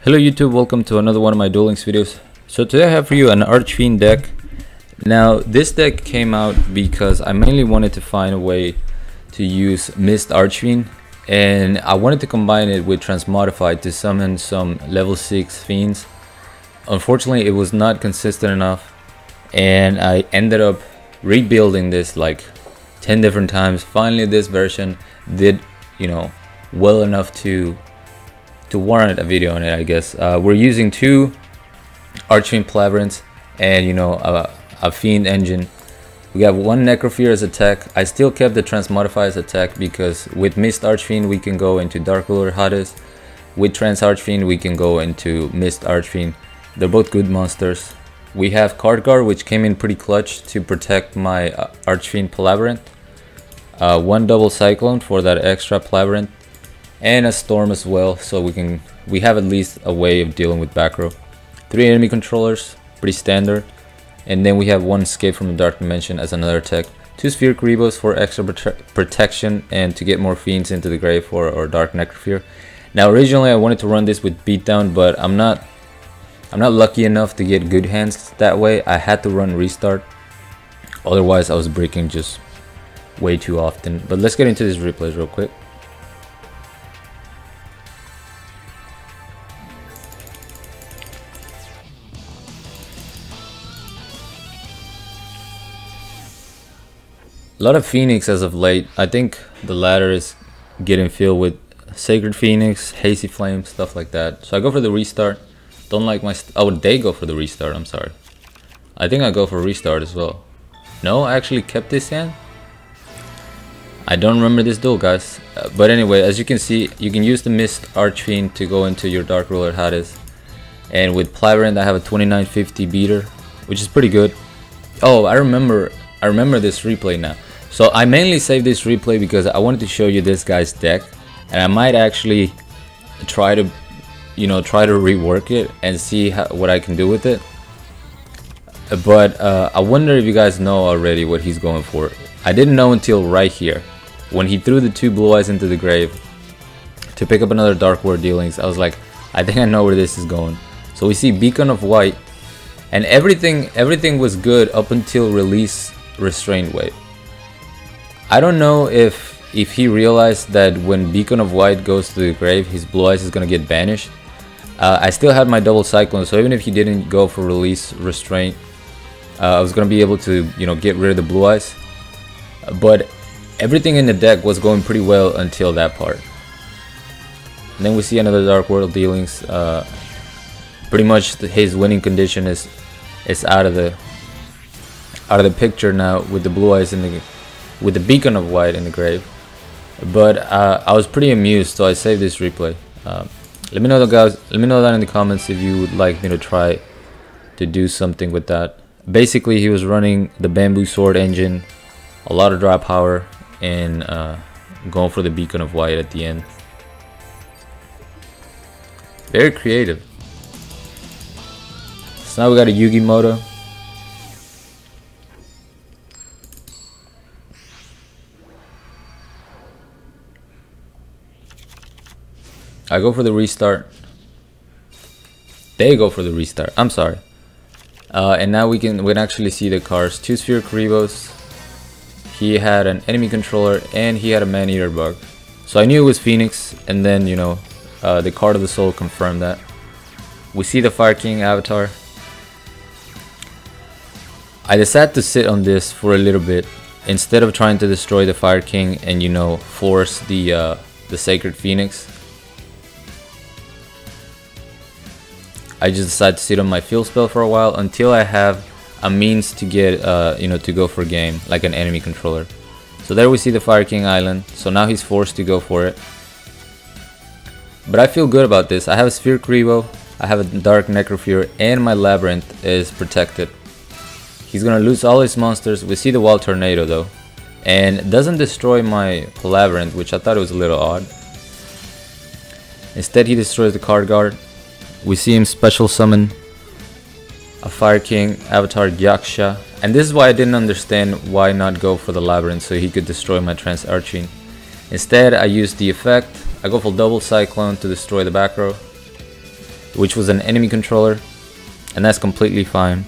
Hello YouTube, welcome to another one of my Duel Links videos. So today I have for you an Archfiend deck. Now this deck came out because I mainly wanted to find a way to use Mist Archfiend, and I wanted to combine it with Transmodified to summon some level 6 fiends. Unfortunately it was not consistent enough, and I ended up rebuilding this like 10 different times. Finally this version did, well enough to warrant a video on it, I guess. We're using two Archfiend Palavrins and a Fiend engine. We have one Necrofear as attack. I still kept the Transmodify as attack because with Mist Archfiend we can go into Dark Ruler Hades. With Trans Archfiend we can go into Mist Archfiend. They're both good monsters. We have Card Guard, which came in pretty clutch to protect my Archfiend Palavrint. One double Cyclone for that extra Palavrint, and a Storm as well, so we have at least a way of dealing with back row. 3 enemy controllers, pretty standard, and then we have one Escape from the Dark Dimension as another tech. 2 Sphere Kribos for extra protection and to get more fiends into the grave for our Dark Necrofear. Now originally I wanted to run this with Beatdown, but I'm not lucky enough to get good hands that way. I had to run Restart, otherwise I was breaking just way too often. But let's get into these replays real quick. A lot of Phoenix as of late. I think the ladder is getting filled with Sacred Phoenix, Hazy Flame, stuff like that. So I go for the Restart. Don't like my... oh, they go for the Restart, I'm sorry. I think I go for Restart as well. No, I actually kept this hand. I don't remember this duel, guys. But anyway, as you can see, you can use the Mist Archfiend to go into your Dark Ruler Hades. And with Palavrint, I have a 2950 beater, which is pretty good. Oh, I remember this replay now. So I mainly saved this replay because I wanted to show you this guy's deck, and I might actually try to rework it and see what I can do with it. But I wonder if you guys know already what he's going for. I didn't know until right here when he threw the 2 Blue Eyes into the grave to pick up another Dark Ward Dealings. I was like, I think I know where this is going. So we see Beacon of White, and everything was good up until release Restrained Wave. I don't know if he realized that when Beacon of White goes to the grave, his Blue Eyes is gonna get banished. I still had my double Cyclone, so even if he didn't go for release Restraint, I was gonna be able to get rid of the Blue Eyes. But everything in the deck was going pretty well until that part. And then we see another Dark World Dealings. Pretty much his winning condition is out of the picture now with the Blue Eyes with the Beacon of White in the grave. But I was pretty amused, so I saved this replay. Let me know, guys. Let me know that in the comments if you would like me to try to do something with that. Basically, he was running the Bamboo Sword engine, a lot of draw power, and going for the Beacon of White at the end. Very creative. So now we got a Yugi Moto. I go for the Restart. They go for the Restart. I'm sorry. And now we can actually see the cards. 2 Sphere Kribos. He had an enemy controller and he had a Man-Eater bug. So I knew it was Phoenix, and then the card of the soul confirmed that. We see the Fire King avatar. I decided to sit on this for a little bit instead of trying to destroy the Fire King and force the Sacred Phoenix. I just decided to sit on my field spell for a while until I have a means to get to go for game, like an enemy controller. So there we see the Fire King Island. So now he's forced to go for it. But I feel good about this. I have a Sphere Kribo, I have a Dark Necrofear, and my Labyrinth is protected. He's gonna lose all his monsters. We see the Wall Tornado though, and it doesn't destroy my Labyrinth, which I thought it was a little odd. Instead he destroys the Card Guard. We see him special summon a Fire King avatar Yaksha, and this is why I didn't understand why not go for the Labyrinth so he could destroy my Trans Archfiend. Instead I used the effect. I go for double Cyclone to destroy the back row. which was an enemy controller, and that's completely fine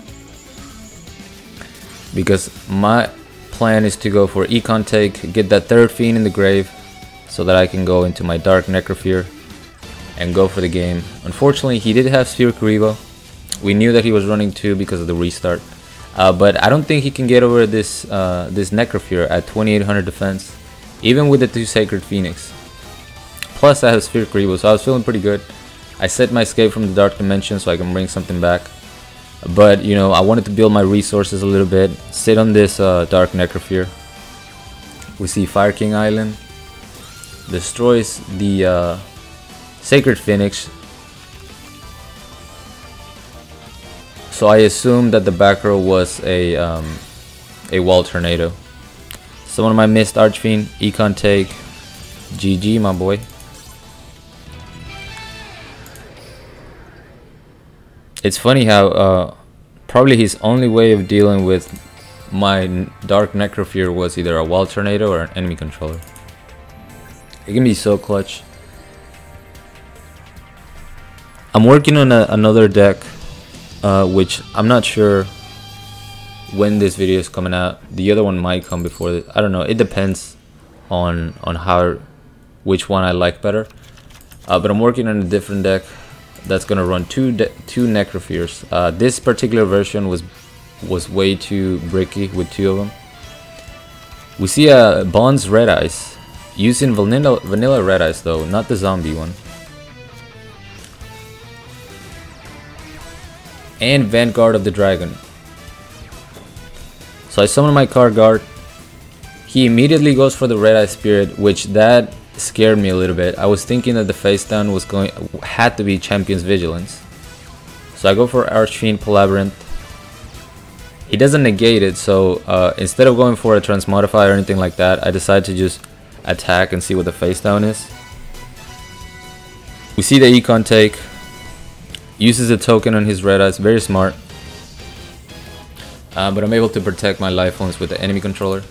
because my plan is to go for econ take, get that third fiend in the grave so that I can go into my Dark Necrofear and go for the game. Unfortunately, he did have Sphere Kuriboh. We knew that he was running 2 because of the restart, but I don't think he can get over this this Necrofear at 2800 defense, even with the 2 Sacred Phoenix. Plus I have Sphere Kuriboh, so I was feeling pretty good. I set my escape from the Dark Dimension so I can bring something back. But, you know, I wanted to build my resources a little bit, sit on this Dark Necrofear. We see Fire King Island, destroys the Sacred Phoenix. So I assumed that the back row was a wall tornado. Someone of my missed Archfiend, econ take, GG my boy. It's funny how probably his only way of dealing with my Dark Necrofear was either a wall tornado or an enemy controller. It can be so clutch. I'm working on another deck, which I'm not sure when this video is coming out. The other one might come before this. I don't know. It depends on which one I like better. But I'm working on a different deck that's gonna run two Necrofears. This particular version was way too bricky with 2 of them. We see a Bond's Red Eyes using vanilla Red Eyes though, not the zombie one. And Vanguard of the Dragon. So I summon my card guard. He immediately goes for the Red Eye Spirit, which that scared me a little bit. I was thinking that the face down had to be Champion's Vigilance. So I go for Archfiend Labyrinth. He doesn't negate it, so instead of going for a transmodify or anything like that, I decide to just attack and see what the face down is. We see the econ take. Uses a token on his Red Eyes, very smart. But I'm able to protect my life points with the enemy controller.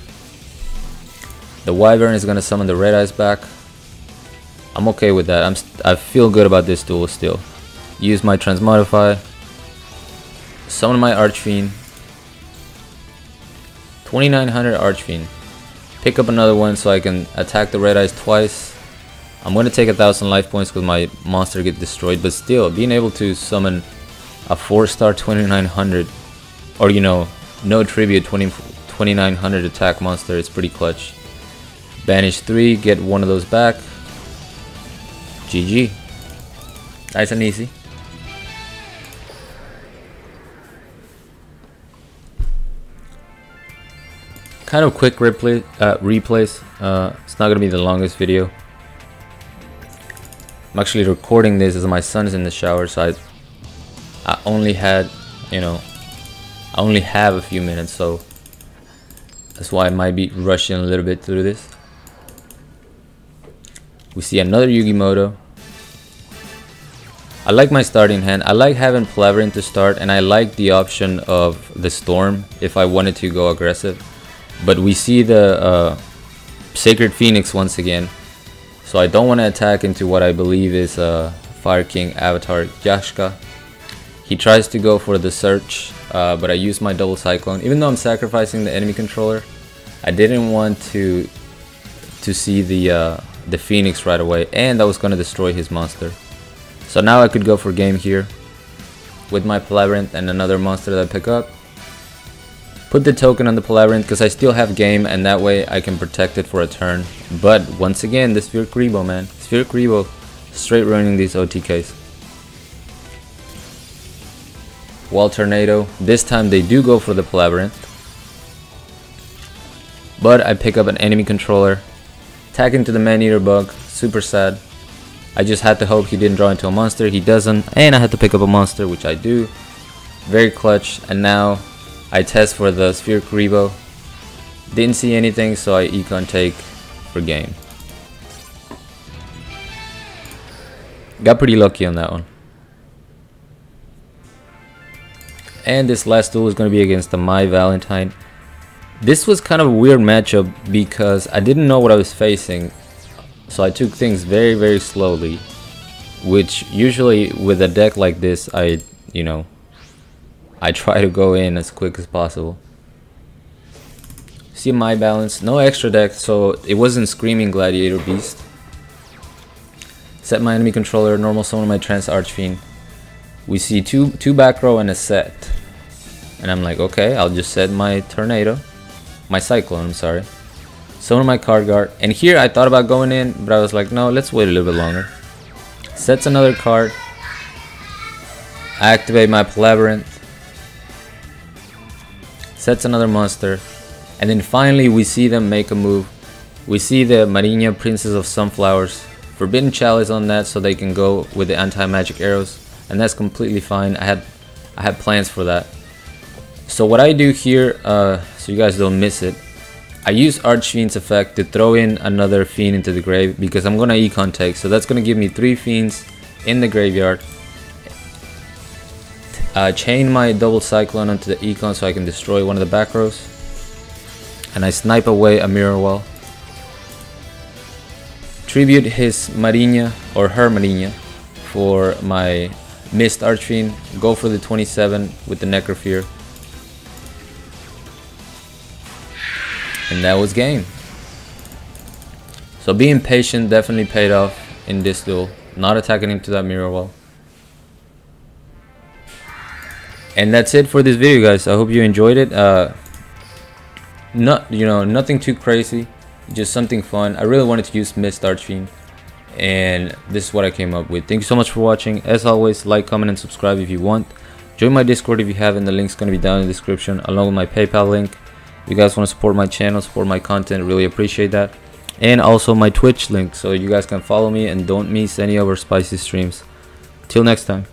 The Wyvern is gonna summon the Red Eyes back. I'm okay with that. I feel good about this duel still. Use my Transmodify. Summon my Archfiend. 2900 Archfiend. Pick up another one so I can attack the Red Eyes twice. I'm gonna take 1000 life points because my monster get destroyed, but still being able to summon a 4-star 2900, or you know, no tribute 2900 attack monster is pretty clutch. Banish 3, get one of those back. GG. Nice and easy. Kind of quick replays. It's not gonna be the longest video. I'm actually recording this as my son is in the shower, so I only had, you know, I only have a few minutes, so that's why I might be rushing a little bit through this. We see another Yugimoto. I like my starting hand. I like having Labyrinth to start, and I like the option of the Storm if I wanted to go aggressive. But we see the Sacred Phoenix once again, so I don't want to attack into what I believe is Fire King Avatar Yashka. He tries to go for the search, but I use my double Cyclone. Even though I'm sacrificing the enemy controller, I didn't want to see the Phoenix right away, and I was going to destroy his monster. So now I could go for game here with my Labyrinth and another monster that I pick up. Put the token on the Labyrinth because I still have game, and that way I can protect it for a turn. But once again, the Sphere Kuriboh, man. Sphere Kuriboh straight running these OTKs. Wall Tornado. This time they do go for the Labyrinth. But I pick up an enemy controller. Attack into the Man-Eater Bug. Super sad. I just had to hope he didn't draw into a monster. He doesn't. And I had to pick up a monster, which I do. Very clutch. And now I test for the Sphere Kuriboh. Didn't see anything, so I econ take for game. Got pretty lucky on that one. And this last duel is going to be against the My Valentine. This was kind of a weird matchup because I didn't know what I was facing, so I took things very, very slowly. which usually with a deck like this, I try to go in as quick as possible. See my balance, no extra deck, so it wasn't Screaming Gladiator Beast. Set my enemy controller, normal summon my Trance Archfiend. We see two back row and a set. And I'm like, okay, I'll just set my Tornado. My Cyclone, I'm sorry. Summon my Card Guard. And here I thought about going in, but I was like, no, let's wait a little bit longer. Sets another card. I activate my Labyrinth. Sets another monster. And then finally we see them make a move. We see the Marina, Princess of Sunflowers. Forbidden Chalice on that so they can go with the anti-magic arrows. And that's completely fine. I had plans for that. So what I do here, so you guys don't miss it, I use Archfiend's effect to throw in another Fiend into the grave because I'm gonna Econ take. So that's gonna give me 3 Fiends in the graveyard. Chain my double Cyclone onto the Econ so I can destroy one of the back rows. And I snipe away a Mirror Wall. Tribute his Marina or her Marina for my missed Archfiend. Go for the 27 with the Necrofear. And that was game. So being patient definitely paid off in this duel. Not attacking him to that Mirror Wall. And that's it for this video, guys. I hope you enjoyed it. Nothing too crazy, just something fun. I really wanted to use Mist Archfiend, and this is what I came up with. Thank you so much for watching. As always, like, comment, and subscribe if you want. Join my Discord if you haven't. The link's gonna be down in the description, along with my PayPal link. If you guys want to support my channel, support my content, really appreciate that. And also my Twitch link, so you guys can follow me and don't miss any of our spicy streams. Till next time.